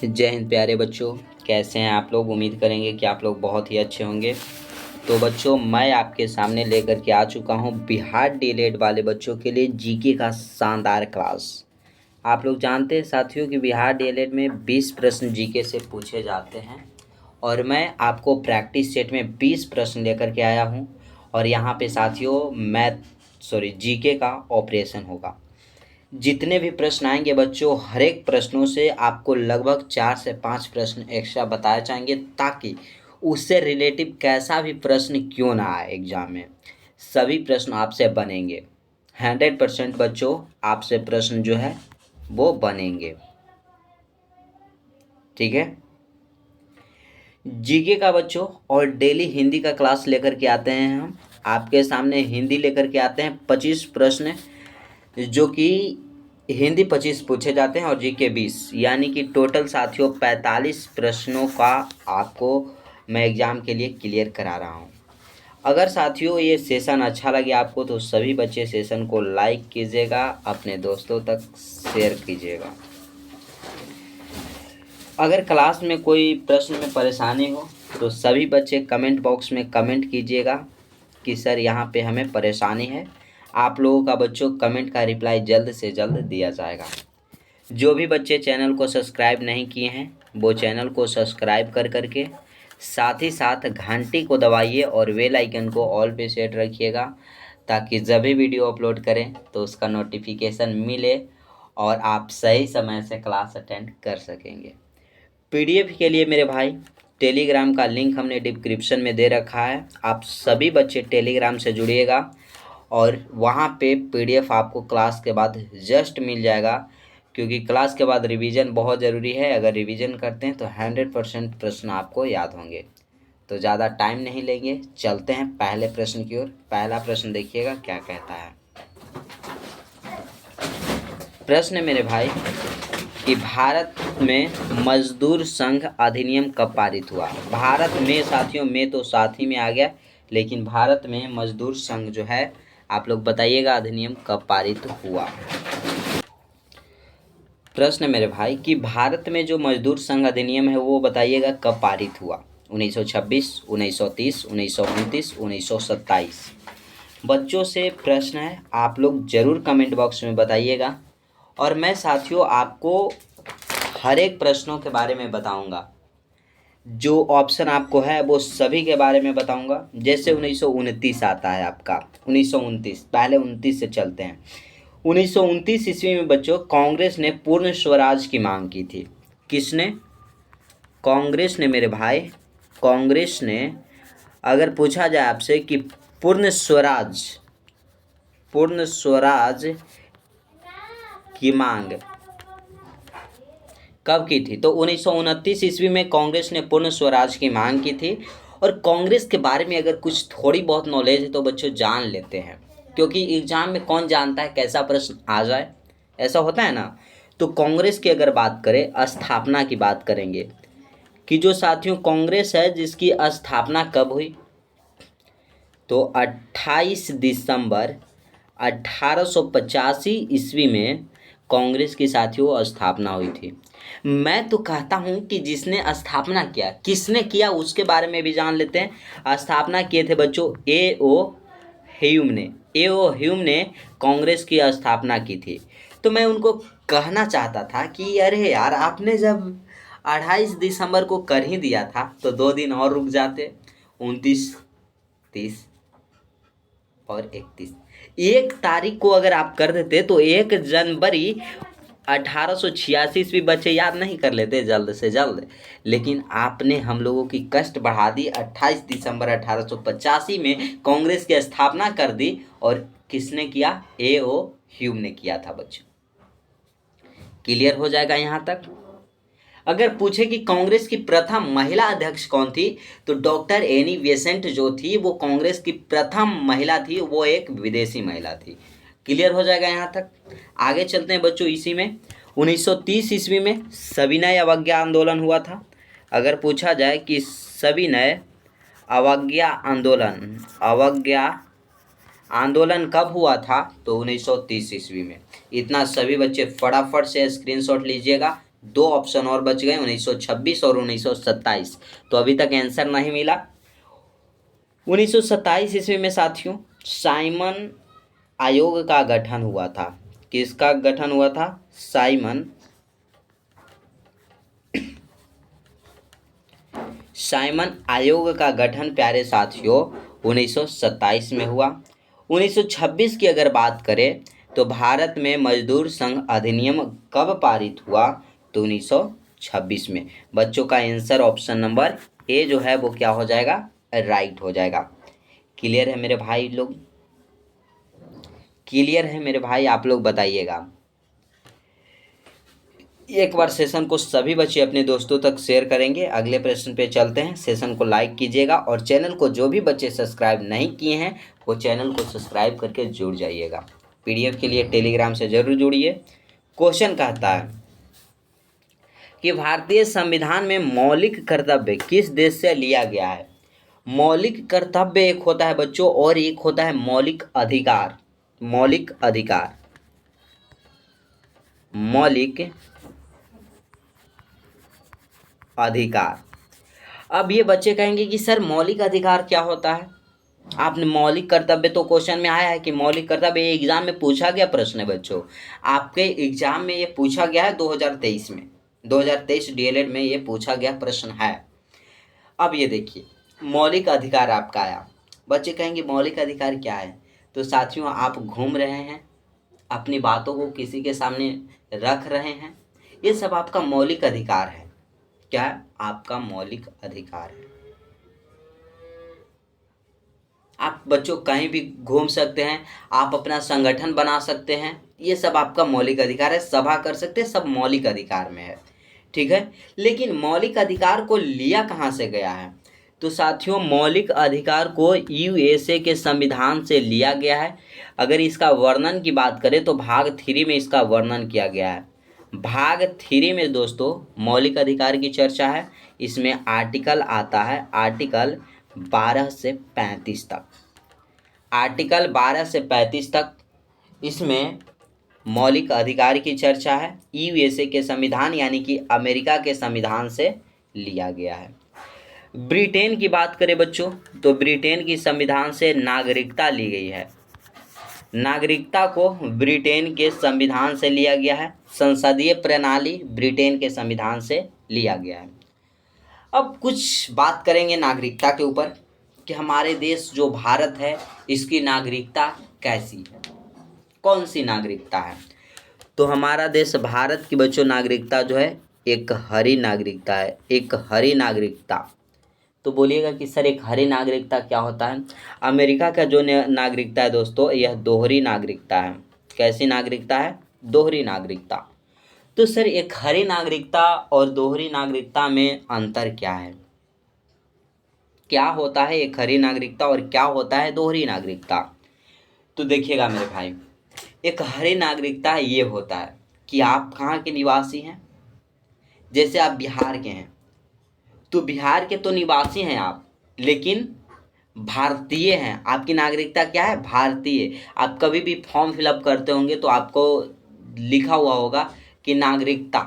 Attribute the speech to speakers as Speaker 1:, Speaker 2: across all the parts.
Speaker 1: जय हिंद प्यारे बच्चों, कैसे हैं आप लोग। उम्मीद करेंगे कि आप लोग बहुत ही अच्छे होंगे। तो बच्चों, मैं आपके सामने लेकर के आ चुका हूं बिहार डीएलएड वाले बच्चों के लिए जीके का शानदार क्लास। आप लोग जानते हैं साथियों कि बिहार डीएलएड में 20 प्रश्न जीके से पूछे जाते हैं और मैं आपको प्रैक्टिस सेट में 20 प्रश्न लेकर के आया हूं। और यहाँ पे साथियों जीके का ऑपरेशन होगा। जितने भी प्रश्न आएंगे बच्चों, हर एक प्रश्नों से आपको लगभग 4 से 5 प्रश्न एक्स्ट्रा बताए जाएंगे, ताकि उससे रिलेटिव कैसा भी प्रश्न क्यों ना आए एग्जाम में, सभी प्रश्न आपसे बनेंगे। 100% बच्चों आपसे प्रश्न जो है वो बनेंगे। ठीक है। जीके का बच्चों और डेली हिंदी का क्लास लेकर के आते हैं हम आपके सामने। हिंदी लेकर के आते हैं 25 प्रश्न, जो कि हिंदी 25 पूछे जाते हैं और जीके 20, यानी कि टोटल साथियों 45 प्रश्नों का आपको मैं एग्ज़ाम के लिए क्लियर करा रहा हूं। अगर साथियों ये सेशन अच्छा लगे आपको तो सभी बच्चे सेशन को लाइक कीजिएगा, अपने दोस्तों तक शेयर कीजिएगा। अगर क्लास में कोई प्रश्न में परेशानी हो तो सभी बच्चे कमेंट बॉक्स में कमेंट कीजिएगा कि सर यहाँ पे हमें परेशानी है। आप लोगों का बच्चों कमेंट का रिप्लाई जल्द से जल्द दिया जाएगा। जो भी बच्चे चैनल को सब्सक्राइब नहीं किए हैं वो चैनल को सब्सक्राइब कर करके साथ ही साथ घंटी को दबाइए और बेल आइकन को ऑल पे सेट रखिएगा, ताकि जब भी वीडियो अपलोड करें तो उसका नोटिफिकेशन मिले और आप सही समय से क्लास अटेंड कर सकेंगे। पीडीएफ के लिए मेरे भाई टेलीग्राम का लिंक हमने डिस्क्रिप्शन में दे रखा है। आप सभी बच्चे टेलीग्राम से जुड़िएगा और वहाँ पे पीडीएफ आपको क्लास के बाद जस्ट मिल जाएगा, क्योंकि क्लास के बाद रिवीजन बहुत ज़रूरी है। अगर रिवीजन करते हैं तो 100% प्रश्न आपको याद होंगे। तो ज़्यादा टाइम नहीं लेंगे, चलते हैं पहले प्रश्न की ओर। पहला प्रश्न देखिएगा क्या कहता है। प्रश्न मेरे भाई कि भारत में मजदूर संघ अधिनियम कब पारित हुआ। भारत में साथियों, में तो साथ ही में आ गया, लेकिन भारत में मजदूर संघ जो है, आप लोग बताइएगा अधिनियम कब पारित हुआ। प्रश्न मेरे भाई कि भारत में जो मजदूर संघ अधिनियम है वो बताइएगा कब पारित हुआ। 1926, 1930, 1929, 1927। बच्चों से प्रश्न है, आप लोग ज़रूर कमेंट बॉक्स में बताइएगा। और मैं साथियों आपको हर एक प्रश्नों के बारे में बताऊंगा। जो ऑप्शन आपको है वो सभी के बारे में बताऊंगा। जैसे 1929 आता है आपका, 1929, पहले 29 से चलते हैं। 1929 ईस्वी में बच्चों कांग्रेस ने पूर्ण स्वराज की मांग की थी। किसने? कांग्रेस ने मेरे भाई। कांग्रेस ने, अगर पूछा जाए आपसे कि पूर्ण स्वराज की मांग कब की थी, तो 1929 ईस्वी में कांग्रेस ने पूर्ण स्वराज की मांग की थी। और कांग्रेस के बारे में अगर कुछ थोड़ी बहुत नॉलेज है तो बच्चों जान लेते हैं, क्योंकि एग्जाम में कौन जानता है कैसा प्रश्न आ जाए, ऐसा होता है ना। तो कांग्रेस की अगर बात करें, स्थापना की बात करेंगे कि जो साथियों कांग्रेस है जिसकी स्थापना कब हुई, तो 28 दिसंबर 1885 ईस्वी में कांग्रेस की साथियों स्थापना हुई थी। मैं तो कहता हूं कि जिसने स्थापना किया, किसने किया उसके बारे में भी जान लेते हैं। स्थापना किए थे बच्चों ए ओ ह्यूम ने कांग्रेस की स्थापना की थी। तो मैं उनको कहना चाहता था कि अरे यार, आपने जब 28 दिसंबर को कर ही दिया था तो 2 दिन और रुक जाते, 29, 30 और 31। 1 तारीख को अगर आप कर देते तो 1 जनवरी 1886 ईस्वी बच्चे याद नहीं कर लेते जल्द से जल्द। लेकिन आपने हम लोगों की कष्ट बढ़ा दी। 28 दिसंबर 1885 में कांग्रेस की स्थापना कर दी। और किसने किया? ए ओ ह्यूम ने किया था बच्चों। क्लियर हो जाएगा यहाँ तक। अगर पूछे कि कांग्रेस की प्रथम महिला अध्यक्ष कौन थी, तो डॉक्टर एनी बेसेंट जो थी वो कांग्रेस की प्रथम महिला थी। वो एक विदेशी महिला थी। क्लियर हो जाएगा यहाँ तक। आगे चलते हैं बच्चों। इसी में 1930 ईस्वी में सविनय अवज्ञा आंदोलन हुआ था। अगर पूछा जाए कि सविनय अवज्ञा आंदोलन कब हुआ था, तो 1930 ईस्वी में। इतना सभी बच्चे फटाफट से स्क्रीनशॉट लीजिएगा, दो ऑप्शन और बच गए, 1926 और 1927। तो अभी तक आंसर नहीं मिला। 1927 ईस्वी में साथियों साइमन आयोग का गठन हुआ था। किसका गठन हुआ था? साइमन साइमन आयोग का गठन प्यारे साथियों 1927 में हुआ। 1926 की अगर बात करें तो भारत में मजदूर संघ अधिनियम कब पारित हुआ? तो 1926 में। बच्चों का आंसर ऑप्शन नंबर ए जो है वो क्या हो जाएगा? राइट हो जाएगा। क्लियर है मेरे भाई लोग? क्लियर है मेरे भाई? आप लोग बताइएगा। एक बार सेशन को सभी बच्चे अपने दोस्तों तक शेयर करेंगे। अगले प्रश्न पे चलते हैं। सेशन को लाइक कीजिएगा और चैनल को जो भी बच्चे सब्सक्राइब नहीं किए हैं वो चैनल को सब्सक्राइब करके जुड़ जाइएगा। पीडीएफ के लिए टेलीग्राम से जरूर जुड़िए। क्वेश्चन कहता है कि भारतीय संविधान में मौलिक कर्तव्य किस देश से लिया गया है? मौलिक कर्तव्य एक होता है बच्चों और एक होता है मौलिक अधिकार। मौलिक अधिकार, मौलिक अधिकार। अब ये बच्चे कहेंगे कि सर मौलिक अधिकार क्या होता है? आपने मौलिक कर्तव्य तो क्वेश्चन में आया है कि मौलिक कर्तव्य, ये एग्जाम में पूछा गया प्रश्न है बच्चों। आपके एग्जाम में ये पूछा गया है 2023 में, 2023 डीएलएड में ये पूछा गया प्रश्न है। अब ये देखिए मौलिक अधिकार आपका आया। बच्चे कहेंगे मौलिक अधिकार क्या है? तो साथियों आप घूम रहे हैं, अपनी बातों को किसी के सामने रख रहे हैं, ये सब आपका मौलिक अधिकार है। क्या? आपका मौलिक अधिकार है। आप बच्चों कहीं भी घूम सकते हैं, आप अपना संगठन बना सकते हैं, ये सब आपका मौलिक अधिकार है। सभा कर सकते हैं, सब मौलिक अधिकार में है। ठीक है, लेकिन मौलिक अधिकार को लिया कहाँ से गया है? तो साथियों मौलिक अधिकार को यूएसए के संविधान से लिया गया है। अगर इसका वर्णन की बात करें तो भाग 3 में इसका वर्णन किया गया है। भाग 3 में दोस्तों मौलिक अधिकार की चर्चा है। इसमें आर्टिकल आता है आर्टिकल 12 से 35 तक। आर्टिकल 12 से 35 तक इसमें मौलिक अधिकार की चर्चा है। यूएसए के संविधान यानी कि अमेरिका के संविधान से लिया गया है। ब्रिटेन की बात करें बच्चों तो ब्रिटेन की संविधान से नागरिकता ली गई है। नागरिकता को ब्रिटेन के संविधान से लिया गया है। संसदीय प्रणाली ब्रिटेन के संविधान से लिया गया है। अब कुछ बात करेंगे नागरिकता के ऊपर कि हमारे देश जो भारत है इसकी नागरिकता कैसी है, कौन सी नागरिकता है? तो हमारा देश भारत की बच्चों नागरिकता जो है एक हरी नागरिकता है। एक हरी नागरिकता। तो बोलिएगा कि सर एक हरी नागरिकता क्या होता है? अमेरिका का जो नागरिकता है दोस्तों यह दोहरी नागरिकता है। कैसी नागरिकता है? दोहरी नागरिकता। तो सर एक हरी नागरिकता और दोहरी नागरिकता में अंतर क्या है? क्या होता है एक हरी नागरिकता और क्या होता है दोहरी नागरिकता? तो देखिएगा मेरे भाई, एक हरी नागरिकता ये होता है कि आप कहाँ के निवासी हैं। जैसे आप बिहार के हैं तो बिहार के तो निवासी हैं आप, लेकिन भारतीय हैं। आपकी नागरिकता क्या है? भारतीय। आप कभी भी फॉर्म फिलअप करते होंगे तो आपको लिखा हुआ होगा कि नागरिकता,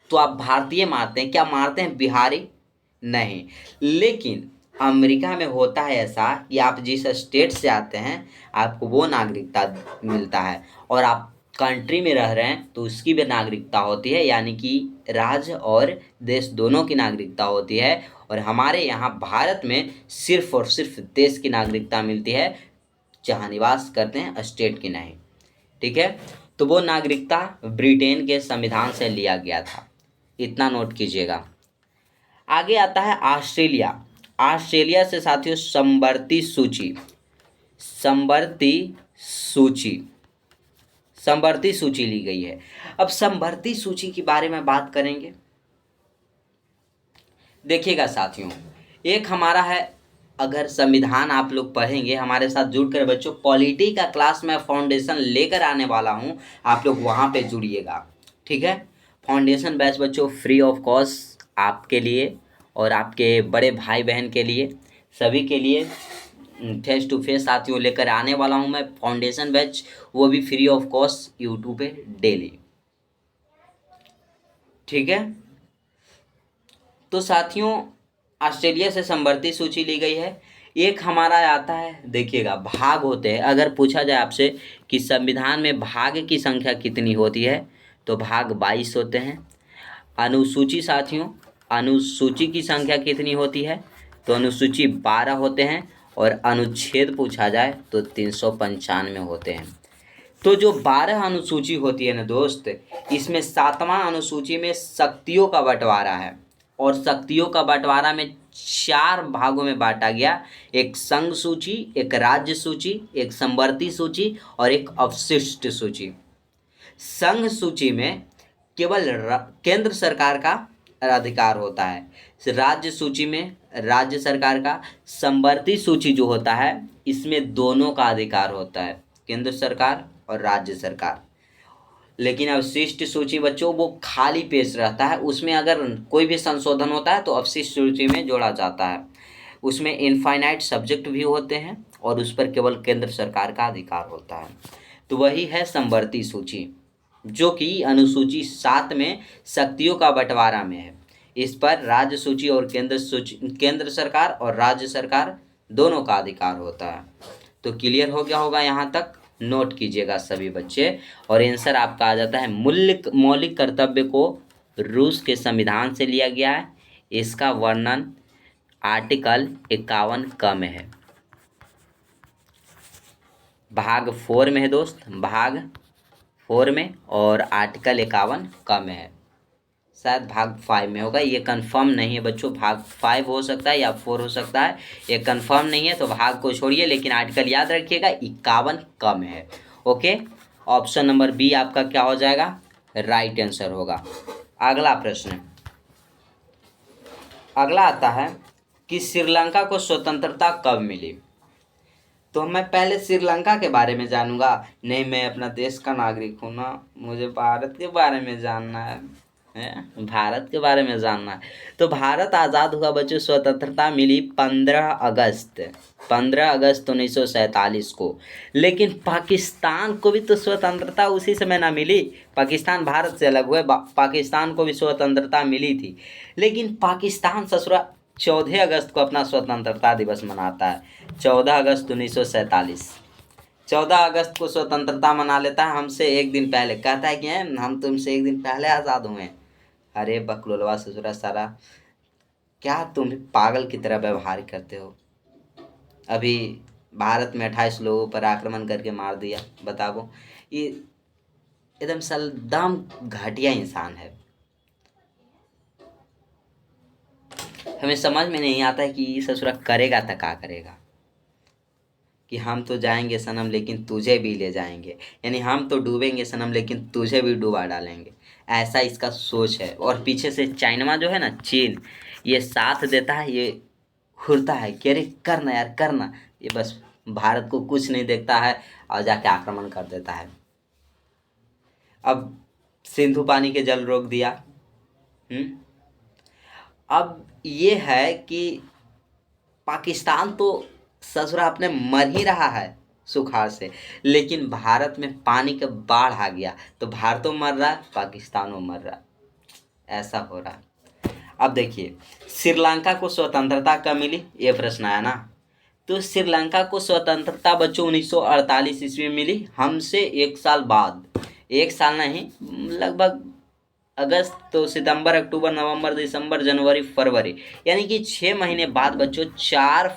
Speaker 1: तो आप भारतीय मारते हैं। क्या मारते हैं? बिहारी नहीं। लेकिन अमेरिका में होता है ऐसा कि आप जिस स्टेट से आते हैं आपको वो नागरिकता मिलता है, और आप कंट्री में रह रहे हैं तो उसकी भी नागरिकता होती है, यानी कि राज्य और देश दोनों की नागरिकता होती है। और हमारे यहाँ भारत में सिर्फ और सिर्फ देश की नागरिकता मिलती है, जहाँ निवास करते हैं स्टेट की नहीं। ठीक है, तो वो नागरिकता ब्रिटेन के संविधान से लिया गया था, इतना नोट कीजिएगा। आगे आता है ऑस्ट्रेलिया। ऑस्ट्रेलिया से साथियों समवर्ती सूची, समवर्ती सूची, समवर्ती सूची ली गई है। अब समवर्ती सूची के बारे में बात करेंगे। देखिएगा साथियों, एक हमारा है, अगर संविधान आप लोग पढ़ेंगे हमारे साथ जुड़कर बच्चों, पॉलिटी का क्लास में फाउंडेशन लेकर आने वाला हूं, आप लोग वहां पे जुड़िएगा। ठीक है, फाउंडेशन बैच बच्चों फ्री ऑफ कॉस्ट आपके लिए और आपके बड़े भाई बहन के लिए, सभी के लिए फेस टू फेस साथियों लेकर आने वाला हूं मैं फाउंडेशन बैच, वो भी फ्री ऑफ कॉस्ट यूट्यूब पे डेली। ठीक है। तो साथियों, ऑस्ट्रेलिया से समवर्ती सूची ली गई है। एक हमारा आता है, देखिएगा भाग होते हैं। अगर पूछा जाए आपसे कि संविधान में भाग की संख्या कितनी होती है, तो भाग 22 होते हैं। अनुसूची साथियों, अनुसूची की संख्या कितनी होती है, तो अनुसूची 12 होते हैं। और अनुच्छेद पूछा जाए तो 395 होते हैं। तो जो 12 अनुसूची होती है ना दोस्त, इसमें 7वां अनुसूची में शक्तियों का बंटवारा है। और शक्तियों का बंटवारा में 4 भागों में बांटा गया। एक संघ सूची, एक राज्य सूची, एक समवर्ती सूची और एक अवशिष्ट सूची। संघ सूची में केवल केंद्र सरकार का अधिकार होता है। राज्य सूची में राज्य सरकार का। समवर्ती सूची जो होता है, इसमें दोनों का अधिकार होता है, केंद्र सरकार और राज्य सरकार। लेकिन अवशिष्ट सूची बच्चों वो खाली पेज रहता है, उसमें अगर कोई भी संशोधन होता है तो अवशिष्ट सूची में जोड़ा जाता है। उसमें इनफाइनाइट सब्जेक्ट भी होते हैं और उस पर केवल केंद्र सरकार का अधिकार होता है। तो वही है समवर्ती सूची, जो कि अनुसूची 7 में शक्तियों का बंटवारा में है। इस पर राज्य सूची और केंद्र सरकार और राज्य सरकार दोनों का अधिकार होता है। तो क्लियर हो गया होगा यहाँ तक, नोट कीजिएगा सभी बच्चे। और आंसर आपका आ जाता है मौलिक कर्तव्य को रूस के संविधान से लिया गया है। इसका वर्णन आर्टिकल 51 क में है, भाग 4 में है दोस्त, भाग 4 में। और आर्टिकल 51 क में है, शायद भाग 5 में होगा, ये कंफर्म नहीं है बच्चों। भाग 5 हो सकता है या 4 हो सकता है, ये कंफर्म नहीं है, तो भाग को छोड़िए। लेकिन आर्टिकल याद रखिएगा 51 क में है। ओके, ऑप्शन नंबर बी आपका क्या हो जाएगा, राइट आंसर होगा। अगला प्रश्न, अगला आता है कि श्रीलंका को स्वतंत्रता कब मिली। तो मैं पहले श्रीलंका के बारे में जानूंगा। नहीं, मैं अपना देश का नागरिक हूँ ना, मुझे भारत के बारे में जानना है, भारत के बारे में जानना है। तो भारत आज़ाद हुआ बच्चों, स्वतंत्रता मिली 15 अगस्त 1947 को। लेकिन पाकिस्तान को भी तो स्वतंत्रता उसी समय ना मिली। पाकिस्तान भारत से अलग हुए, पाकिस्तान को भी स्वतंत्रता मिली थी। लेकिन पाकिस्तान ससुरा 14 अगस्त को अपना स्वतंत्रता दिवस मनाता है, 14 अगस्त 1947। 14 अगस्त को स्वतंत्रता मना लेता है, हमसे एक दिन पहले। कहता है कि हम तुमसे एक दिन पहले आज़ाद हुए। अरे बकलोलवा ससुरा सारा, क्या तुम पागल की तरह व्यवहार करते हो। अभी भारत में 28 लोगों पर आक्रमण करके मार दिया, बताओ। ये एकदम सल्दम घटिया इंसान है। हमें समझ में नहीं आता है कि ससुरा करेगा तो क्या करेगा। कि हम तो जाएंगे सनम लेकिन तुझे भी ले जाएंगे, यानी हम तो डूबेंगे सनम लेकिन तुझे भी डुबा डालेंगे, ऐसा इसका सोच है। और पीछे से चाइना जो है ना, चीन, ये साथ देता है, ये घूरता है कि अरे करना यार करना। ये बस भारत को कुछ नहीं देखता है और जाके आक्रमण कर देता है। अब सिंधु पानी के जल रोक दिया। अब ये है कि पाकिस्तान तो ससुरा अपने मर ही रहा है सुखाड़ से, लेकिन भारत में पानी का बाढ़ आ गया तो भारतों मर रहा है, पाकिस्तानों मर रहा है, ऐसा हो रहा है। अब देखिए, श्रीलंका को स्वतंत्रता कब मिली, ये प्रश्न आया ना। तो श्रीलंका को स्वतंत्रता बच्चों 1948 ईस्वी में मिली, हमसे 1 साल बाद। 1 साल नहीं, लगभग अगस्त तो सितंबर, अक्टूबर, नवंबर, दिसंबर, जनवरी, फरवरी, यानी कि 6 महीने बाद बच्चों 4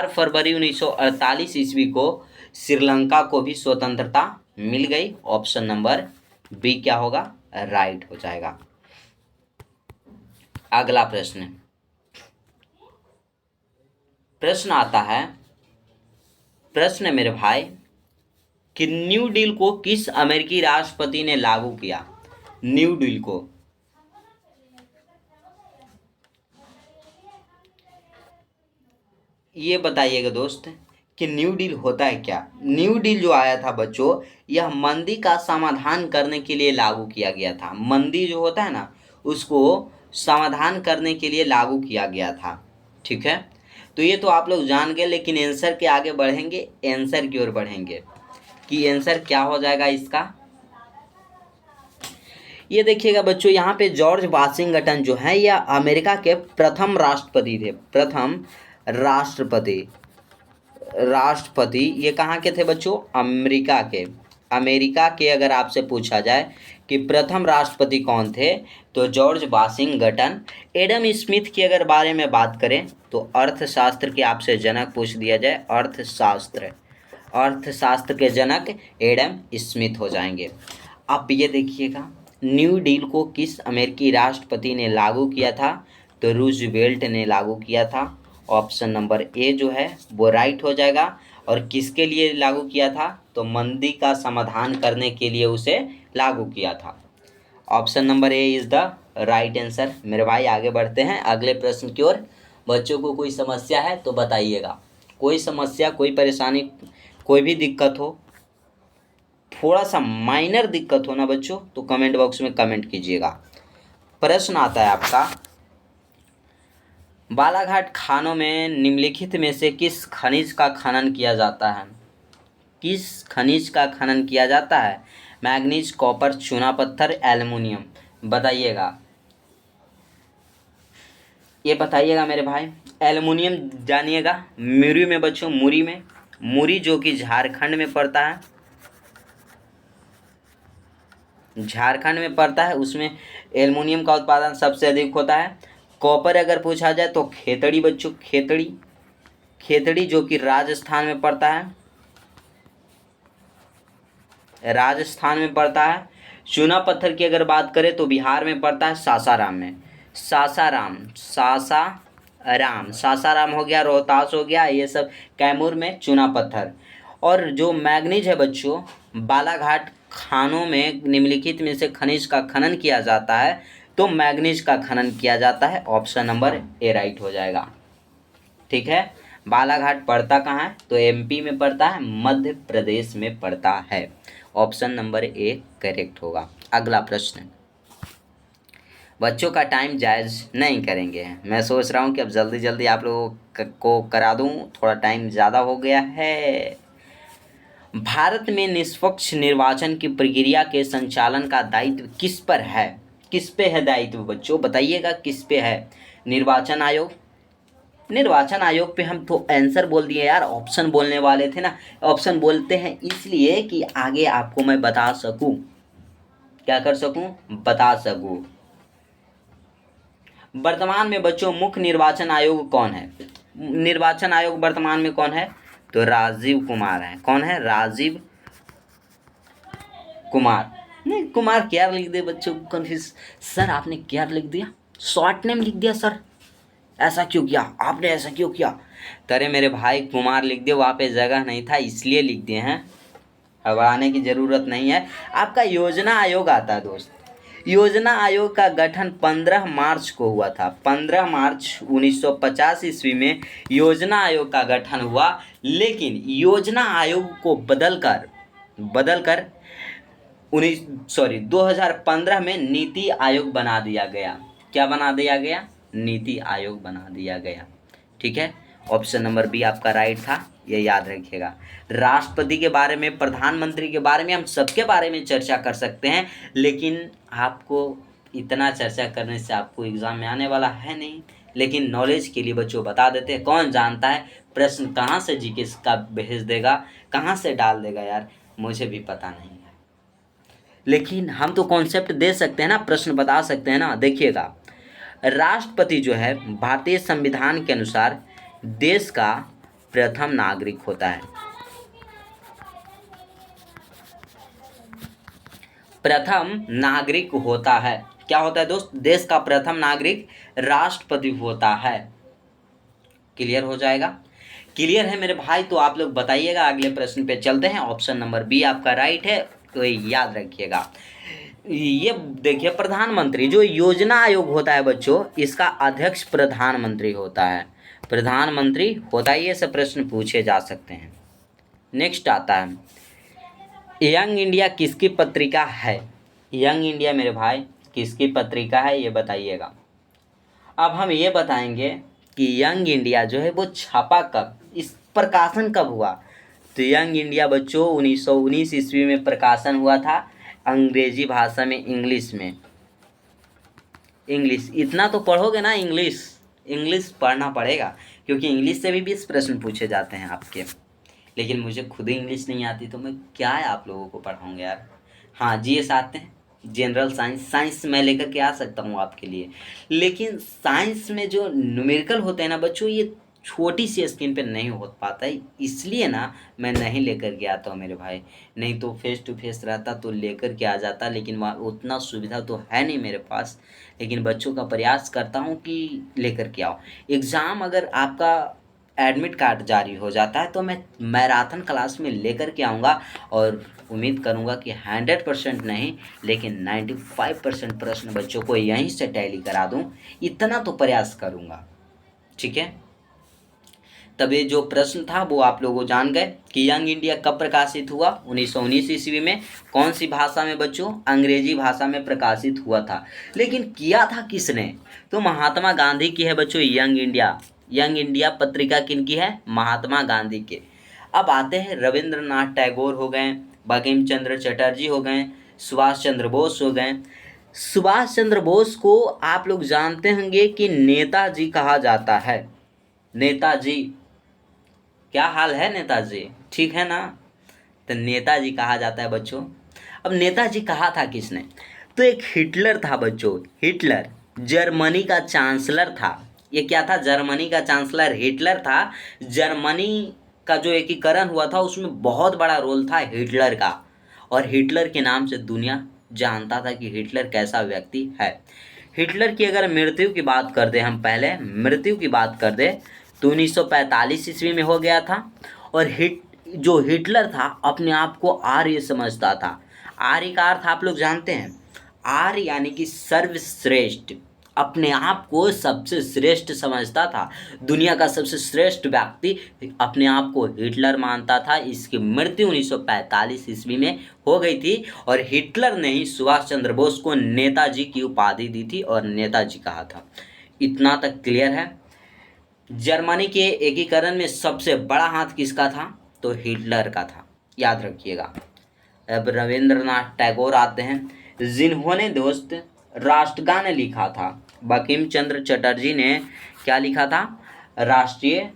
Speaker 1: फरवरी 1948 ईस्वी को श्रीलंका को भी स्वतंत्रता मिल गई। ऑप्शन नंबर बी क्या होगा, राइट हो जाएगा। अगला प्रश्न आता है, प्रश्न मेरे भाई कि न्यू डील को किस अमेरिकी राष्ट्रपति ने लागू किया। न्यू डील को, ये बताइएगा दोस्त कि न्यू डील होता है क्या। न्यू डील जो आया था बच्चों, यह मंदी का समाधान करने के लिए लागू किया गया था। मंदी जो होता है ना, उसको समाधान करने के लिए लागू किया गया था, ठीक है। तो ये तो आप लोग जान गए, लेकिन आंसर के आगे बढ़ेंगे, आंसर की ओर बढ़ेंगे कि आंसर क्या हो जाएगा इसका। ये देखिएगा बच्चों, यहाँ पे जॉर्ज वाशिंगटन जो है यह अमेरिका के प्रथम राष्ट्रपति थे। प्रथम राष्ट्रपति, राष्ट्रपति ये कहाँ के थे बच्चों? अमेरिका के। अमेरिका के अगर आपसे पूछा जाए कि प्रथम राष्ट्रपति कौन थे, तो जॉर्ज वाशिंगटन। एडम स्मिथ की अगर बारे में बात करें तो अर्थशास्त्र के आपसे जनक पूछ दिया जाए, अर्थशास्त्र, अर्थशास्त्र के जनक एडम स्मिथ हो जाएंगे। अब ये देखिएगा, न्यू डील को किस अमेरिकी राष्ट्रपति ने लागू किया था? तो रूजवेल्ट ने लागू किया था। ऑप्शन नंबर ए जो है वो राइट हो जाएगा। और किसके लिए लागू किया था? तो मंदी का समाधान करने के लिए उसे लागू किया था। Option number A is the right answer. मेरे भाई आगे बढ़ते हैं अगले प्रश्न की ओर। बच्चों को कोई समस्या है तो बताइएगा, कोई समस्या, कोई परेशानी, कोई भी दिक्कत हो, थोड़ा सा माइनर दिक्कत हो ना बच्चों, तो कमेंट बॉक्स में कमेंट कीजिएगा। प्रश्न आता है आपका, बालाघाट खानों में निम्नलिखित में से किस खनिज का खनन किया जाता है? किस खनिज का खनन किया जाता है? मैग्नीज, कॉपर, चूना पत्थर, एल्युमिनियम, बताइएगा। ये बताइएगा मेरे भाई। एल्युमिनियम जानिएगा, मुरी में बच्चों, मुरी में, मुरी जो कि झारखंड में पड़ता है, झारखंड में पड़ता है, उसमें एल्युमिनियम का उत्पादन सबसे अधिक होता है। कॉपर अगर पूछा जाए तो खेतड़ी बच्चों, खेतड़ी, खेतड़ी जो कि राजस्थान में पड़ता है, राजस्थान में पड़ता है। चूना पत्थर की अगर बात करें तो बिहार में पड़ता है, सासाराम में, सासाराम, सासाराम, सासाराम हो गया, रोहतास हो गया, ये सब कैमूर में चूना पत्थर। और जो मैग्नीज है बच्चों, बालाघाट खानों में निम्नलिखित में से खनिज का खनन किया जाता है, तो मैग्नीज का खनन किया जाता है। ऑप्शन नंबर ए राइट हो जाएगा। ठीक है, बालाघाट पड़ता कहाँ है? तो एमपी में पड़ता है, मध्य प्रदेश में पड़ता है। ऑप्शन नंबर ए करेक्ट होगा। अगला प्रश्न, बच्चों का टाइम जायज़ नहीं करेंगे, मैं सोच रहा हूँ कि अब जल्दी जल्दी आप लोगों को करा दूँ, थोड़ा टाइम ज़्यादा हो गया है। भारत में निष्पक्ष निर्वाचन की प्रक्रिया के संचालन का दायित्व किस पर है? किस पे है दायित्व बच्चों, बताइएगा किस पे है? निर्वाचन आयोग, निर्वाचन आयोग पे हम तो आंसर बोल दिए यार, ऑप्शन बोलने वाले थे ना। ऑप्शन बोलते हैं इसलिए कि आगे आपको मैं बता सकूं, क्या कर सकूं, बता सकूं। वर्तमान में बच्चों मुख्य निर्वाचन आयोग कौन है? निर्वाचन आयोग वर्तमान में कौन है? तो राजीव कुमार है। कौन है? राजीव कुमार। नहीं, कुमार क्या लिख दिया बच्चों, कंफ्यूज। सर आपने क्या लिख दिया, शॉर्ट नेम लिख दिया सर, ऐसा क्यों किया आपने, ऐसा क्यों किया? अरे मेरे भाई कुमार लिख दिया, वहाँ पे जगह नहीं था इसलिए लिख दिए हैं, घबराने की ज़रूरत नहीं है। आपका योजना आयोग आता है दोस्त। योजना आयोग का गठन 15 मार्च को हुआ था। 15 मार्च 1950 ईस्वी में योजना आयोग का गठन हुआ, लेकिन योजना आयोग को बदलकर 2015 में नीति आयोग बना दिया गया। क्या बना दिया गया? नीति आयोग बना दिया गया। ठीक है, ऑप्शन नंबर बी आपका राइट था, ये याद रखिएगा। राष्ट्रपति के बारे में, प्रधानमंत्री के बारे में, हम सबके बारे में चर्चा कर सकते हैं, लेकिन आपको इतना चर्चा करने से आपको एग्जाम में आने वाला है नहीं। लेकिन नॉलेज के लिए बच्चों बता देते हैं, कौन जानता है प्रश्न कहाँ से जीके का भेज देगा, कहाँ से डाल देगा यार, मुझे भी पता नहीं है। लेकिन हम तो कॉन्सेप्ट दे सकते हैं ना, प्रश्न बता सकते हैं ना। देखिएगा, राष्ट्रपति जो है भारतीय संविधान के अनुसार देश का प्रथम नागरिक होता है। प्रथम नागरिक होता है, क्या होता है दोस्त? देश का प्रथम नागरिक राष्ट्रपति होता है। क्लियर हो जाएगा? क्लियर है मेरे भाई? तो आप लोग बताइएगा, अगले प्रश्न पे चलते हैं। ऑप्शन नंबर बी आपका राइट है, तो याद रखिएगा। ये देखिए, प्रधानमंत्री जो योजना आयोग होता है बच्चों, इसका अध्यक्ष प्रधानमंत्री होता है। प्रधानमंत्री होता है, ये सब प्रश्न पूछे जा सकते हैं। नेक्स्ट आता है, यंग इंडिया किसकी पत्रिका है? यंग इंडिया मेरे भाई किसकी पत्रिका है, ये बताइएगा। अब हम ये बताएंगे कि यंग इंडिया जो है वो छापा कब, इस प्रकाशन कब हुआ? तो यंग इंडिया बच्चों 1919 ईस्वी में प्रकाशन हुआ था। अंग्रेजी भाषा में, इंग्लिश में, इंग्लिश इतना तो पढ़ोगे ना, इंग्लिश इंग्लिश पढ़ना पड़ेगा, क्योंकि इंग्लिश से भी 20 प्रश्न पूछे जाते हैं आपके। लेकिन मुझे खुद ही इंग्लिश नहीं आती तो मैं क्या है आप लोगों को पढ़ाऊँगा यार। हाँ, जीएस आते हैं, जनरल साइंस, साइंस मैं लेकर के आ सकता हूँ आपके लिए, लेकिन साइंस में जो न्यूमेरिकल होते हैं ना बच्चों, ये छोटी सी स्क्रीन पे नहीं हो पाता है, इसलिए ना मैं नहीं लेकर के आता हूँ मेरे भाई। नहीं तो फेस टू फेस रहता तो लेकर के आ जाता, लेकिन वहाँ उतना सुविधा तो है नहीं मेरे पास। लेकिन बच्चों का प्रयास करता हूँ कि लेकर के आओ। एग्ज़ाम अगर आपका एडमिट कार्ड जारी हो जाता है तो मैं मैराथन क्लास में लेकर के आऊँगा, और उम्मीद करूँगा कि 100% नहीं लेकिन 95% प्रश्न बच्चों को यहीं से टैली करा दूँ, इतना तो प्रयास करूँगा। ठीक है, तब ये जो प्रश्न था वो आप लोगों जान गए कि यंग इंडिया कब प्रकाशित हुआ, 1919 ईस्वी में। कौन सी भाषा में बच्चों, अंग्रेजी भाषा में प्रकाशित हुआ था। लेकिन किया था किसने, तो महात्मा गांधी की है बच्चों यंग इंडिया। यंग इंडिया पत्रिका किनकी है, महात्मा गांधी के। अब आते हैं रविंद्रनाथ टैगोर हो गए, बंकिम चंद्र चटर्जी हो गए, सुभाष चंद्र बोस हो गए। सुभाष चंद्र बोस को आप लोग जानते होंगे कि नेताजी कहा जाता है। नेताजी, क्या हाल है नेताजी, ठीक है ना। तो नेताजी कहा जाता है बच्चों। अब नेताजी कहा था किसने, तो एक हिटलर था बच्चों, हिटलर जर्मनी का चांसलर था। ये क्या था, जर्मनी का चांसलर हिटलर था। जर्मनी का जो एकीकरण हुआ था उसमें बहुत बड़ा रोल था हिटलर का, और हिटलर के नाम से दुनिया जानता था कि हिटलर कैसा व्यक्ति है। हिटलर की अगर मृत्यु की बात कर दे, हम पहले मृत्यु की बात कर दे, तो 1945 ईस्वी में हो गया था। और जो हिटलर था अपने आप को आर्य समझता था। आर्य का अर्थ आप लोग जानते हैं, आर्य यानी कि सर्वश्रेष्ठ, अपने आप को सबसे श्रेष्ठ समझता था। दुनिया का सबसे श्रेष्ठ व्यक्ति अपने आप को हिटलर मानता था। इसकी मृत्यु 1945 ईस्वी में हो गई थी, और हिटलर ने ही सुभाष चंद्र बोस को नेताजी की उपाधि दी थी और नेताजी कहा था। इतना तक क्लियर है। जर्मनी के एकीकरण में सबसे बड़ा हाथ किसका था, तो हिटलर का था, याद रखिएगा। अब रविंद्रनाथ टैगोर आते हैं, जिन्होंने दोस्त राष्ट्रगान लिखा था। बंकिम चंद्र चटर्जी ने क्या लिखा था, राष्ट्रीय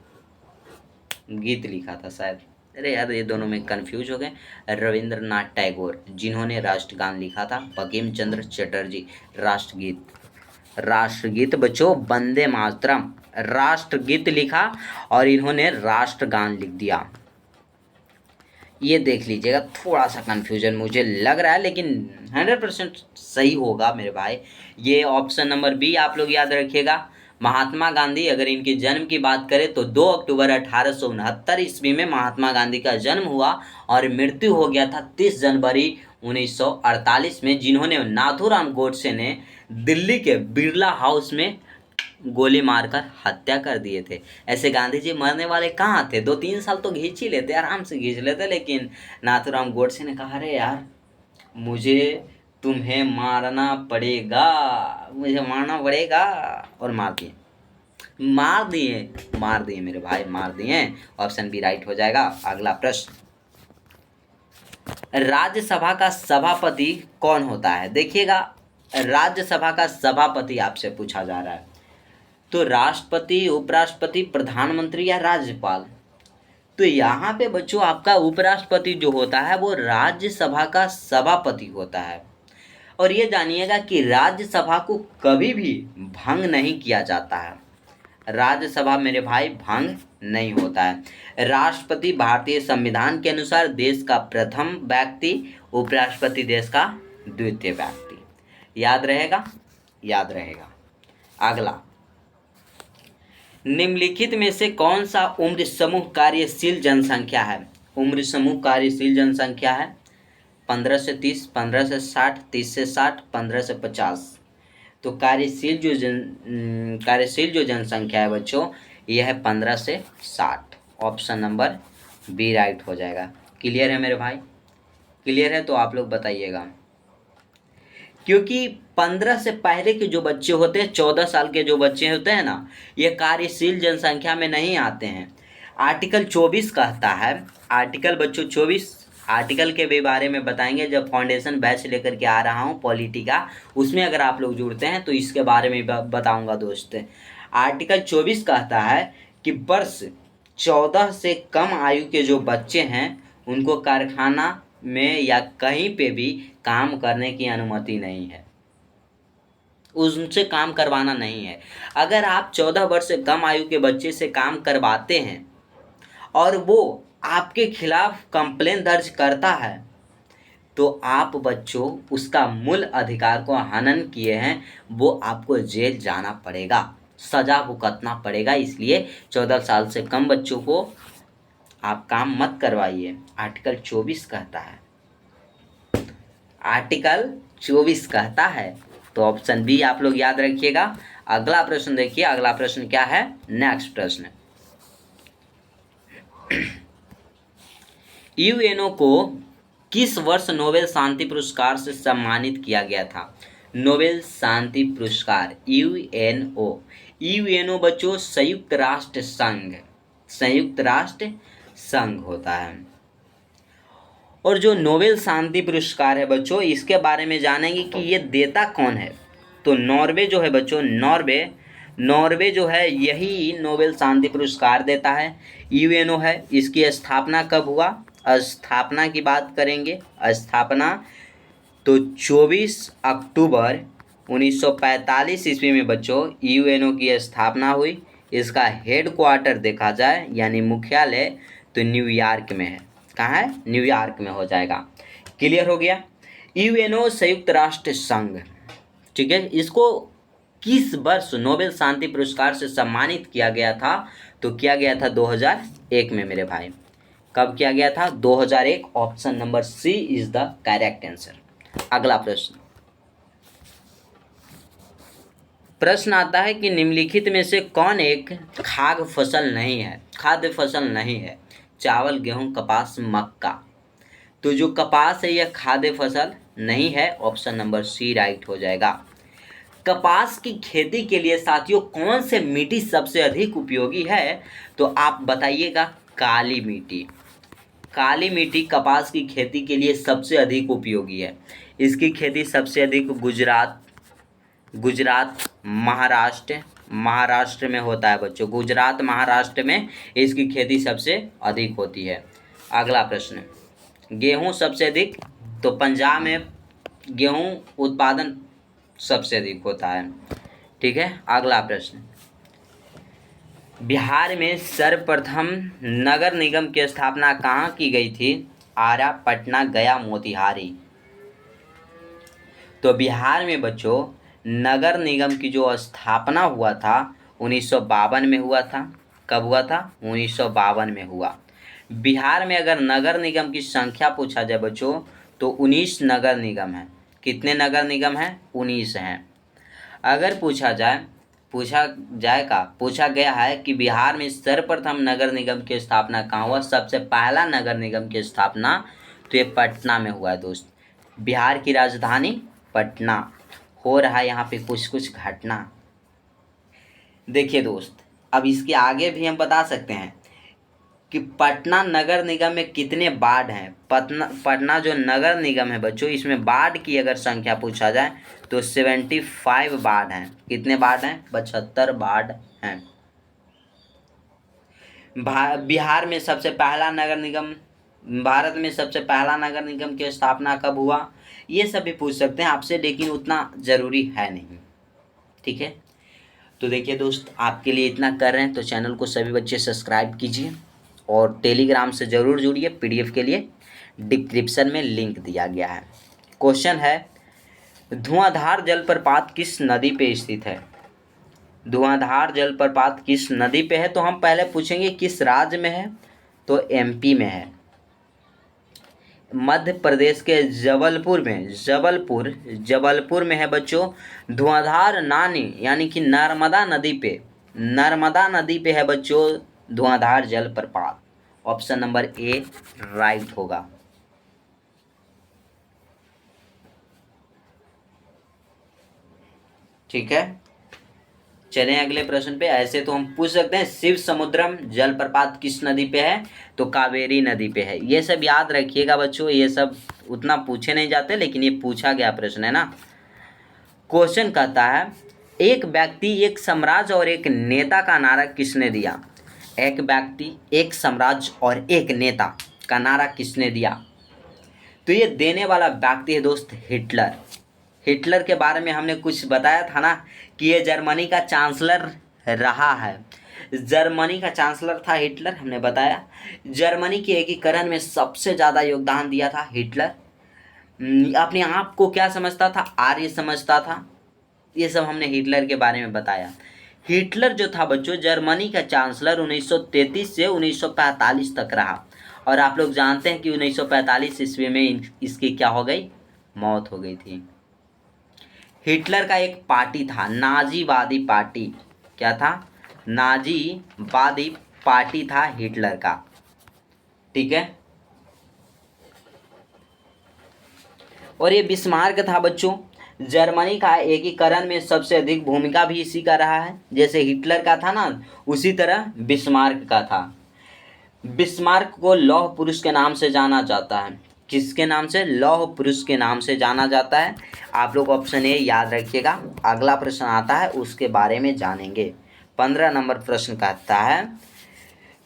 Speaker 1: गीत लिखा था शायद। अरे यार ये दोनों में कंफ्यूज हो गए। रविंद्रनाथ टैगोर जिन्होंने राष्ट्रगान लिखा था, बंकिम चंद्र चटर्जी राष्ट्रगीत। राष्ट्रगीत बच्चों वंदे मातरम, राष्ट्रगीत लिखा और इन्होंने राष्ट्रगान लिख दिया। ये देख लीजिएगा, थोड़ा सा कन्फ्यूजन मुझे लग रहा है, लेकिन 100% सही होगा मेरे भाई। ये ऑप्शन नंबर बी आप लोग याद रखिएगा। महात्मा गांधी, अगर इनके जन्म की बात करें तो 2 अक्टूबर 1869 ईस्वी में महात्मा गांधी का जन्म हुआ, और मृत्यु हो गया था 30 जनवरी 1948 में, जिन्होंने नाथूराम गोडसे ने दिल्ली के बिरला हाउस में गोली मारकर हत्या कर दिए थे। ऐसे गांधी जी मरने वाले कहाँ थे, 2-3 साल तो खींच ही लेते, आराम से खींच लेते, लेकिन नाथूराम गोडसे ने कहा अरे यार मुझे तुम्हें मारना पड़ेगा, मुझे मारना पड़ेगा, और मार दिए, मार दिए, मार दिए मेरे भाई, मार दिए। ऑप्शन बी राइट हो जाएगा। अगला प्रश्न, राज्यसभा का सभापति कौन होता है। देखिएगा, राज्यसभा का सभापति आपसे पूछा जा रहा है, तो राष्ट्रपति, उपराष्ट्रपति, प्रधानमंत्री या राज्यपाल। तो यहाँ पे बच्चों आपका उपराष्ट्रपति जो होता है वो राज्यसभा का सभापति होता है। और ये जानिएगा कि राज्यसभा को कभी भी भंग नहीं किया जाता है। राज्यसभा मेरे भाई भंग नहीं होता है। राष्ट्रपति भारतीय संविधान के अनुसार देश का प्रथम व्यक्ति, उपराष्ट्रपति देश का द्वितीय व्यक्ति। याद रहेगा, याद रहेगा। अगला, निम्नलिखित में से कौन सा उम्र समूह कार्यशील जनसंख्या है। उम्र समूह कार्यशील जनसंख्या है 15 से 30, 15 से 60, 30 से 60, 15 से 50। तो कार्यशील जो जनसंख्या है बच्चों, यह है 15 से 60। ऑप्शन नंबर बी राइट हो जाएगा। क्लियर है मेरे भाई, क्लियर है तो आप लोग बताइएगा। क्योंकि 15 से पहले के जो बच्चे होते हैं, 14 साल के जो बच्चे होते हैं ना, ये कार्यशील जनसंख्या में नहीं आते हैं। आर्टिकल 24 कहता है, आर्टिकल बच्चों 24, आर्टिकल के भी बारे में बताएंगे। जब फाउंडेशन बैच लेकर के आ रहा हूँ पॉलिटी का, उसमें अगर आप लोग जुड़ते हैं तो इसके बारे में बताऊंगा दोस्त। आर्टिकल 24 कहता है कि वर्ष 14 से कम आयु के जो बच्चे हैं उनको कारखाना में या कहीं पे भी काम करने की अनुमति नहीं है, उनसे काम करवाना नहीं है। अगर आप 14 वर्ष से कम आयु के बच्चे से काम करवाते हैं और वो आपके खिलाफ कंप्लेन दर्ज करता है तो आप बच्चों उसका मूल अधिकार को हनन किए हैं, वो आपको जेल जाना पड़ेगा, सजा भुगतना पड़ेगा। इसलिए 14 साल से कम बच्चों को आप काम मत करवाइए, आर्टिकल 24 कहता है। आर्टिकल 24 कहता है। तो ऑप्शन बी आप लोग याद रखिएगा। अगला प्रश्न देखिए, अगला प्रश्न क्या है, नेक्स्ट प्रश्न। यूएनओ को किस वर्ष नोबेल शांति पुरस्कार से सम्मानित किया गया था? नोबेल शांति पुरस्कार यूएनओ। यूएनओ बच्चों संयुक्त राष्ट्र संघ, संयुक्त राष्ट्र संघ होता है। और जो नोबेल शांति पुरस्कार है बच्चों, इसके बारे में जानेंगे कि ये देता कौन है। तो नॉर्वे जो है बच्चों, नॉर्वे जो है यही नोबेल शांति पुरस्कार देता है। यूएनओ है, इसकी स्थापना कब हुआ? स्थापना की बात करेंगे। स्थापना तो 24 अक्टूबर 1945 ईस्वी में बच्चों यूएनओ की स्थापना हुई। इसका हेड क्वार्टर देखा जाए यानी मुख्यालय तो न्यूयॉर्क में है। कहाँ है? न्यूयॉर्क में हो जाएगा। क्लियर हो गया। यूएनओ संयुक्त राष्ट्र संघ, ठीक है। इसको किस वर्ष नोबेल शांति पुरस्कार से सम्मानित किया गया था? तो किया गया था 2001 में मेरे भाई। कब किया गया था? 2001। Option number C is the correct answer. अगला प्रश्न, प्रश्न आता है कि निम्नलिखित में से कौन एक खाद्य फसल नहीं है? खाद्य फसल नहीं है। चावल, गेहूं, कपास, मक्का। तो जो कपास है यह खाद्य फसल नहीं है। ऑप्शन नंबर सी राइट हो जाएगा। कपास की खेती के लिए साथियों कौन से मिट्टी सबसे अधिक उपयोगी है? तो आप बताइएगा। काली मिट्टी। काली मिट्टी कपास की खेती के लिए सबसे अधिक उपयोगी है। इसकी खेती सबसे अधिक गुजरात महाराष्ट्र में होता है बच्चों। गुजरात महाराष्ट्र में इसकी खेती सबसे अधिक होती है। अगला प्रश्न, गेहूं सबसे अधिक, तो पंजाब में गेहूं उत्पादन सबसे अधिक होता है। ठीक है। अगला प्रश्न, बिहार में सर्वप्रथम नगर निगम की स्थापना कहाँ की गई थी? आरा, पटना, गया, मोतिहारी। तो बिहार में बच्चों नगर निगम की जो स्थापना हुआ था 1952 में हुआ था। कब हुआ था? 1952 में हुआ। बिहार में अगर नगर निगम की संख्या पूछा जाए बच्चों तो 19 नगर निगम है। कितने नगर निगम हैं? 19 हैं। अगर पूछा गया है कि बिहार में सर्वप्रथम नगर निगम की स्थापना कहाँ हुआ, सबसे पहला नगर निगम की स्थापना तो ये पटना में हुआ है दोस्त। बिहार की राजधानी पटना। हो रहा है यहाँ पे कुछ घटना। देखिए दोस्त, अब इसके आगे भी हम बता सकते हैं कि पटना नगर निगम में कितने वार्ड हैं। पटना जो नगर निगम है बच्चों, इसमें वार्ड की अगर संख्या पूछा जाए तो 75 वार्ड हैं। कितने वार्ड हैं? 75 वार्ड हैं। बिहार में सबसे पहला नगर निगम, भारत में सबसे पहला नगर निगम की स्थापना कब हुआ? ये सब भी पूछ सकते हैं आपसे, लेकिन उतना ज़रूरी है नहीं। ठीक है। तो देखिए दोस्त, आपके लिए इतना कर रहे हैं तो चैनल को सभी बच्चे सब्सक्राइब कीजिए और टेलीग्राम से ज़रूर जुड़िए। पीडीएफ के लिए डिस्क्रिप्शन में लिंक दिया गया है। क्वेश्चन है, धुआंधार जलप्रपात किस नदी पे स्थित है? धुआंधार जलप्रपात किस नदी पे है? तो हम पहले पूछेंगे किस राज्य में है, तो एमपी में है। मध्य प्रदेश के जबलपुर में है बच्चों। धुआंधार नानी यानी कि नर्मदा नदी पे है बच्चों धुआंधार जलप्रपात। ऑप्शन नंबर ए राइट होगा। ठीक है। चलें अगले प्रश्न पे। ऐसे तो हम पूछ सकते हैं शिव समुद्रम जलप्रपात किस नदी पे है, तो कावेरी नदी पे है। ये सब याद रखिएगा बच्चों, ये सब उतना पूछे नहीं जाते लेकिन ये पूछा गया प्रश्न है ना। क्वेश्चन कहता है एक व्यक्ति एक साम्राज्य और एक नेता का नारा किसने दिया। एक व्यक्ति एक साम्राज्य और एक नेता का नारा किसने दिया, तो ये देने वाला व्यक्ति है दोस्त हिटलर। हिटलर के बारे में हमने कुछ बताया था ना कि ये जर्मनी का चांसलर रहा है। जर्मनी का चांसलर था हिटलर, हमने बताया। जर्मनी के एकीकरण में सबसे ज़्यादा योगदान दिया था हिटलर। अपने आप को क्या समझता था, आर्य समझता था। ये सब हमने हिटलर के बारे में बताया। हिटलर जो था बच्चों जर्मनी का चांसलर 1933 से 1945 तक रहा, और आप लोग जानते हैं कि 1945 ईस्वी में इसकी क्या हो गई, मौत हो गई थी। हिटलर का एक पार्टी था नाजीवादी पार्टी। क्या था, नाजीवादी पार्टी था हिटलर का। ठीक है, और ये बिस्मार्क था बच्चों। जर्मनी का एकीकरण में सबसे अधिक भूमिका भी इसी का रहा है। जैसे हिटलर का था ना, उसी तरह बिस्मार्क का था। बिस्मार्क को लौह पुरुष के नाम से जाना जाता है। किसके नाम से, लौह पुरुष के नाम से जाना जाता है। आप लोग ऑप्शन ए याद रखिएगा। अगला प्रश्न आता है उसके बारे में जानेंगे। 15 नंबर प्रश्न कहता है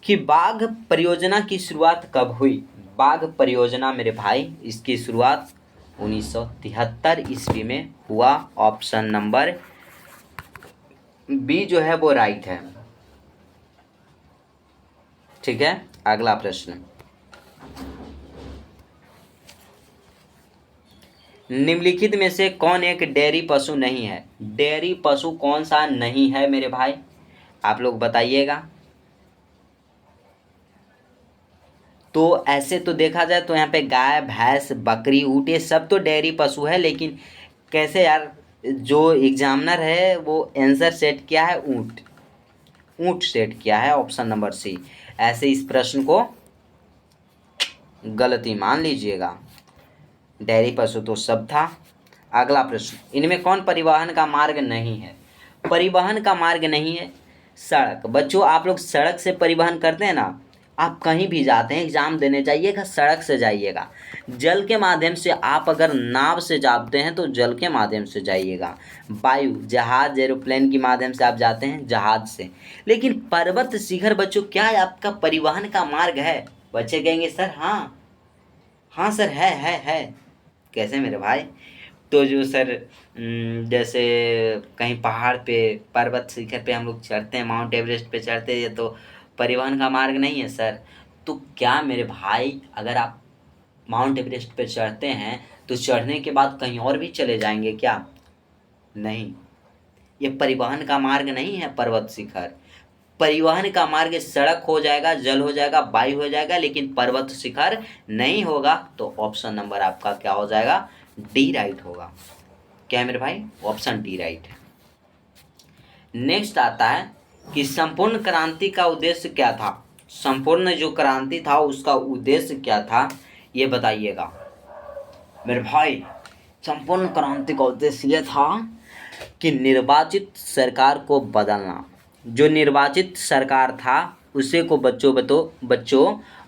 Speaker 1: कि बाघ परियोजना की शुरुआत कब हुई। बाघ परियोजना मेरे भाई इसकी शुरुआत 1973 ईस्वी में हुआ। ऑप्शन नंबर बी जो है वो राइट है। ठीक है, अगला प्रश्न। निम्नलिखित में से कौन एक डेयरी पशु नहीं है। डेयरी पशु कौन सा नहीं है मेरे भाई, आप लोग बताइएगा। तो ऐसे तो देखा जाए तो यहाँ पे गाय भैंस बकरी ऊँट ये सब तो डेयरी पशु है, लेकिन कैसे यार, जो एग्जामिनर है वो आंसर सेट किया है ऊँट, ऊँट सेट किया है ऑप्शन नंबर सी। ऐसे इस प्रश्न को गलती मान लीजिएगा, डेयरी पशु तो सब था। अगला प्रश्न, इनमें कौन परिवहन का मार्ग नहीं है। परिवहन का मार्ग नहीं है सड़क। बच्चों आप लोग सड़क से परिवहन करते हैं ना, आप कहीं भी जाते हैं एग्जाम देने जाइएगा सड़क से जाइएगा। जल के माध्यम से आप अगर नाव से जाते हैं तो जल के माध्यम से जाइएगा। वायु जहाज एरोप्लेन के माध्यम से आप जाते हैं जहाज से। लेकिन पर्वत शिखर बच्चों क्या आपका परिवहन का मार्ग है। बच्चे कहेंगे सर हाँ, हाँ सर है। कैसे मेरे भाई, तो जो सर जैसे कहीं पहाड़ पे पर्वत शिखर पे हम लोग चढ़ते हैं, माउंट एवरेस्ट पे चढ़ते हैं, तो परिवहन का मार्ग नहीं है सर। तो क्या मेरे भाई अगर आप माउंट एवरेस्ट पे चढ़ते हैं तो चढ़ने के बाद कहीं और भी चले जाएंगे क्या, नहीं। ये परिवहन का मार्ग नहीं है पर्वत शिखर। परिवहन का मार्ग सड़क हो जाएगा, जल हो जाएगा, वायु हो जाएगा, लेकिन पर्वत शिखर नहीं होगा। तो ऑप्शन नंबर आपका क्या हो जाएगा, डी राइट होगा। क्या है मेरे भाई, ऑप्शन डी राइट है। नेक्स्ट आता है कि संपूर्ण क्रांति का उद्देश्य क्या था। संपूर्ण जो क्रांति था उसका उद्देश्य क्या था, ये बताइएगा मेरे भाई। संपूर्ण क्रांति का उद्देश्य यह था कि निर्वाचित सरकार को बदलना। जो निर्वाचित सरकार था उसे को बच्चों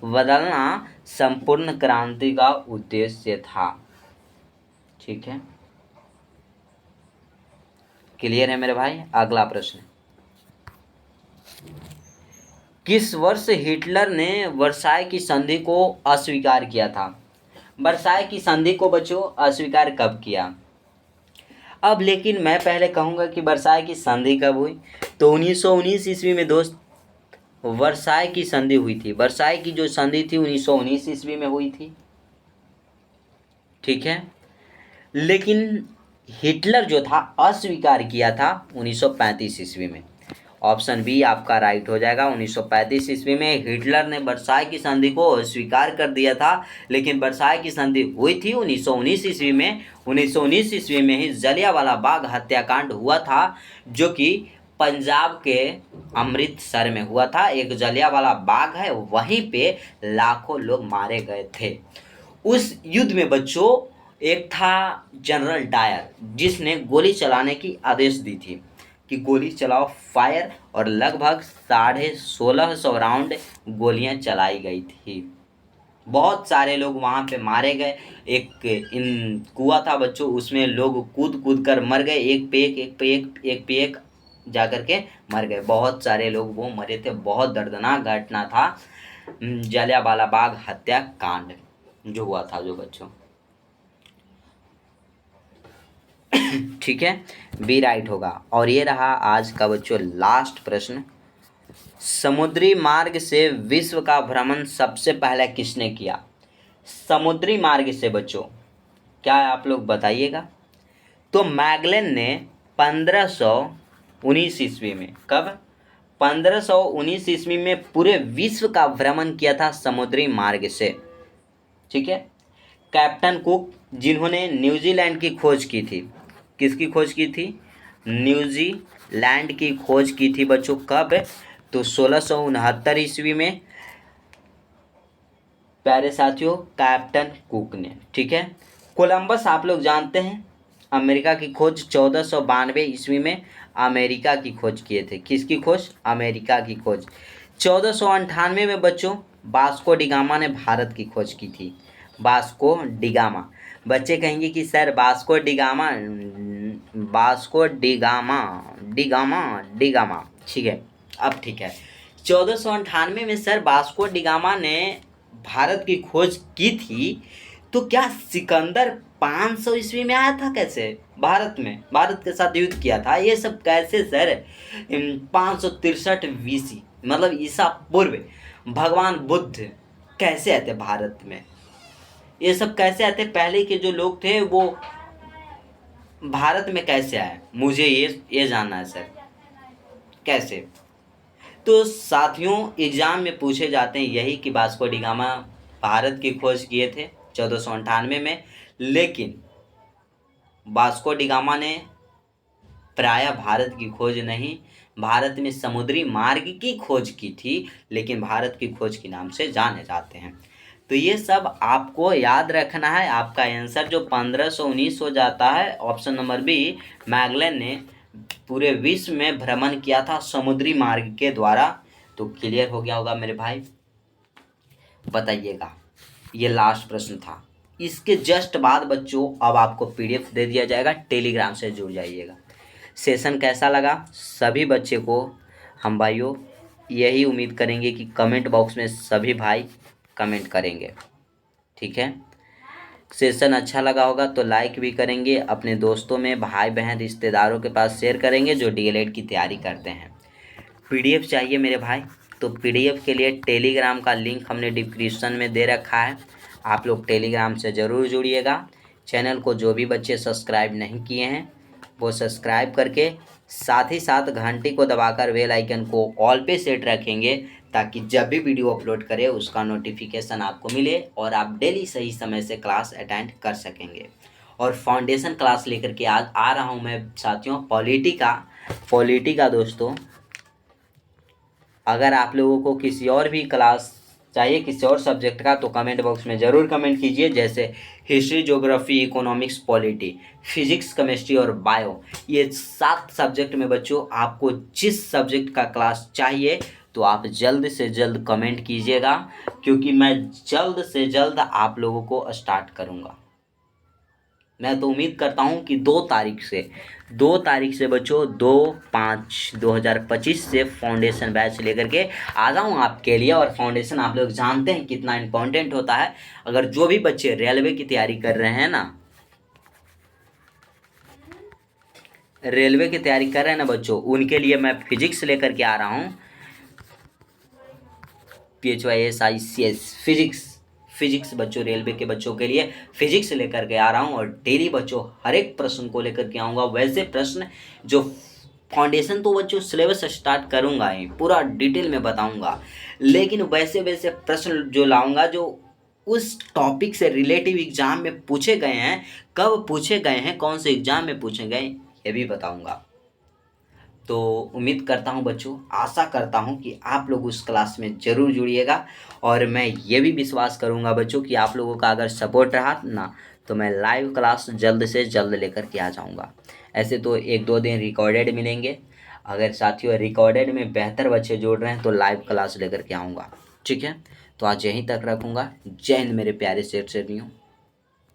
Speaker 1: बदलना संपूर्ण क्रांति का उद्देश्य था। ठीक है, क्लियर है मेरे भाई। अगला प्रश्न, किस वर्ष हिटलर ने वर्साय की संधि को अस्वीकार किया था। वर्साय की संधि को बच्चों अस्वीकार कब किया। अब लेकिन मैं पहले कहूँगा कि वर्साय की संधि कब हुई, तो 1919 ईस्वी में दोस्त वर्साय की संधि हुई थी। वर्साय की जो संधि थी 1919 ईस्वी में हुई थी। ठीक है, लेकिन हिटलर जो था अस्वीकार किया था 1935 ईस्वी में। ऑप्शन बी आपका राइट हो जाएगा। 1935 ईस्वी में हिटलर ने वर्साय की संधि को अस्वीकार कर दिया था, लेकिन वर्साय की संधि हुई थी 1919 ईस्वी में। 1919 ईस्वी में ही जलियांवाला बाग हत्याकांड हुआ था, जो कि पंजाब के अमृतसर में हुआ था। एक जलियांवाला बाग है, वहीं पे लाखों लोग मारे गए थे। उस युद्ध में बच्चों एक था जनरल डायर, जिसने गोली चलाने की आदेश दी थी। कि गोली चलाओ फायर, और लगभग 1650 राउंड गोलियां चलाई गई थी। बहुत सारे लोग वहाँ पे मारे गए। एक इन कुआं था बच्चों, उसमें लोग कूद कूद कर मर गए, एक पे एक जा कर के मर गए। बहुत सारे लोग वो मरे थे। बहुत दर्दनाक घटना था जलियांवाला बाग हत्याकांड जो हुआ था जो बच्चों। ठीक है, बी राइट होगा। और ये रहा आज का बच्चों लास्ट प्रश्न। समुद्री मार्ग से विश्व का भ्रमण सबसे पहले किसने किया? समुद्री मार्ग से बच्चों, क्या आप लोग बताइएगा? तो मैगलन ने 1519 ईस्वी में, कब? 1519 ईस्वी में पूरे विश्व का भ्रमण किया था समुद्री मार्ग से। ठीक है। कैप्टन कुक, जिन्होंने न्यूजीलैंड की खोज की थी, किसकी खोज की थी? न्यूजीलैंड की खोज की थी बच्चों, कब? तो 1669 ईस्वी में, प्यारे साथियों, कैप्टन कुक ने। ठीक है। कोलंबस आप लोग जानते हैं, अमेरिका की खोज 1492 ईस्वी में अमेरिका की खोज किए थे। किसकी खोज? अमेरिका की खोज। 1498 में बच्चों वास्को डिगामा ने भारत की खोज की थी। Vasco da Gama. बच्चे कहेंगे कि sir Vasco da Gama, Vasco da Gama, da Gama da Gama, ठीक है, अब ठीक है। 1498 में सर वास्को डिगामा ने भारत की खोज की थी। तो क्या सिकंदर 500 ईस्वी में आया था कैसे भारत में, भारत के साथ युद्ध किया था? ये सब कैसे सर? 563 बीसी, मतलब ईसा पूर्व, भगवान बुद्ध कैसे आते भारत में? ये सब कैसे आते? पहले के जो लोग थे वो भारत में कैसे आए? मुझे ये जानना है सर, कैसे? तो साथियों एग्जाम में पूछे जाते हैं यही कि वास्को डी गामा भारत की खोज किए थे 1498 में, लेकिन वास्को डी गामा ने प्रायः भारत की खोज नहीं, भारत में समुद्री मार्ग की खोज की थी, लेकिन भारत की खोज के नाम से जाने जाते हैं। तो ये सब आपको याद रखना है। आपका आंसर जो 1519 हो जाता है, ऑप्शन नंबर बी, मैगलन ने पूरे विश्व में भ्रमण किया था समुद्री मार्ग के द्वारा। तो क्लियर हो गया होगा मेरे भाई, बताइएगा। ये लास्ट प्रश्न था। इसके जस्ट बाद बच्चों अब आपको पीडीएफ दे दिया जाएगा, टेलीग्राम से जुड़ जाइएगा। सेशन कैसा लगा सभी बच्चे को हम भाइयों यही उम्मीद करेंगे कि कमेंट बॉक्स में सभी भाई कमेंट करेंगे। ठीक है। सेशन अच्छा लगा होगा तो लाइक भी करेंगे, अपने दोस्तों में, भाई बहन, रिश्तेदारों के पास शेयर करेंगे जो डीएलएड की तैयारी करते हैं। पीडीएफ चाहिए मेरे भाई, तो पीडीएफ के लिए टेलीग्राम का लिंक हमने डिस्क्रिप्शन में दे रखा है, आप लोग टेलीग्राम से ज़रूर जुड़िएगा। चैनल को जो भी बच्चे सब्सक्राइब नहीं किए हैं वो सब्सक्राइब करके साथ ही साथ घंटी को दबाकर बेल आइकन को ऑल पे सेट रखेंगे, ताकि जब भी वीडियो अपलोड करें उसका नोटिफिकेशन आपको मिले और आप डेली सही समय से क्लास अटेंड कर सकेंगे। और फाउंडेशन क्लास लेकर के आज आ रहा हूँ मैं साथियों, पॉलिटी का दोस्तों। अगर आप लोगों को किसी और भी क्लास चाहिए, किसी और सब्जेक्ट का, तो कमेंट बॉक्स में ज़रूर कमेंट कीजिए। जैसे history, geography, economics, polity, physics, chemistry और बायो, ये 7 सब्जेक्ट में बच्चों आपको जिस सब्जेक्ट का क्लास चाहिए तो आप जल्द से जल्द कमेंट कीजिएगा, क्योंकि मैं जल्द से जल्द आप लोगों को स्टार्ट करूँगा। मैं तो उम्मीद करता हूँ कि 2 तारीख से बच्चों 2/5/2025 से फाउंडेशन बैच लेकर के आ जाऊँ आपके लिए। और फाउंडेशन आप लोग जानते हैं कितना इम्पोर्टेंट होता है। अगर जो भी बच्चे रेलवे की तैयारी कर रहे हैं ना, बच्चों, उनके लिए मैं फिजिक्स लेकर के आ रहा हूँ। PHYSICS फिजिक्स बच्चों, रेलवे के बच्चों के लिए फिजिक्स लेकर के आ रहा हूँ। और डेली बच्चों हर एक प्रश्न को लेकर के आऊँगा। वैसे प्रश्न जो फाउंडेशन तो बच्चों सिलेबस स्टार्ट करूँगा ही, पूरा डिटेल में बताऊँगा, लेकिन वैसे वैसे प्रश्न जो लाऊँगा जो उस टॉपिक से रिलेटिव एग्जाम में पूछे गए हैं, कब पूछे गए हैं, कौन से एग्जाम में पूछे गए, ये भी बताऊँगा। तो उम्मीद करता हूँ बच्चों, आशा करता हूँ कि आप लोग उस क्लास में ज़रूर जुड़िएगा। और मैं ये भी विश्वास करूँगा बच्चों कि आप लोगों का अगर सपोर्ट रहा ना, तो मैं लाइव क्लास जल्द से जल्द लेकर के आ जाऊँगा। ऐसे तो 1-2 दिन रिकॉर्डेड मिलेंगे, अगर साथियों रिकॉर्डेड में बेहतर बच्चे जोड़ रहे हैं तो लाइव क्लास लेकर के आऊँगा। ठीक है, तो आज यहीं तक रखूँगा। जय हिंद मेरे प्यारे शेर शेरनियों।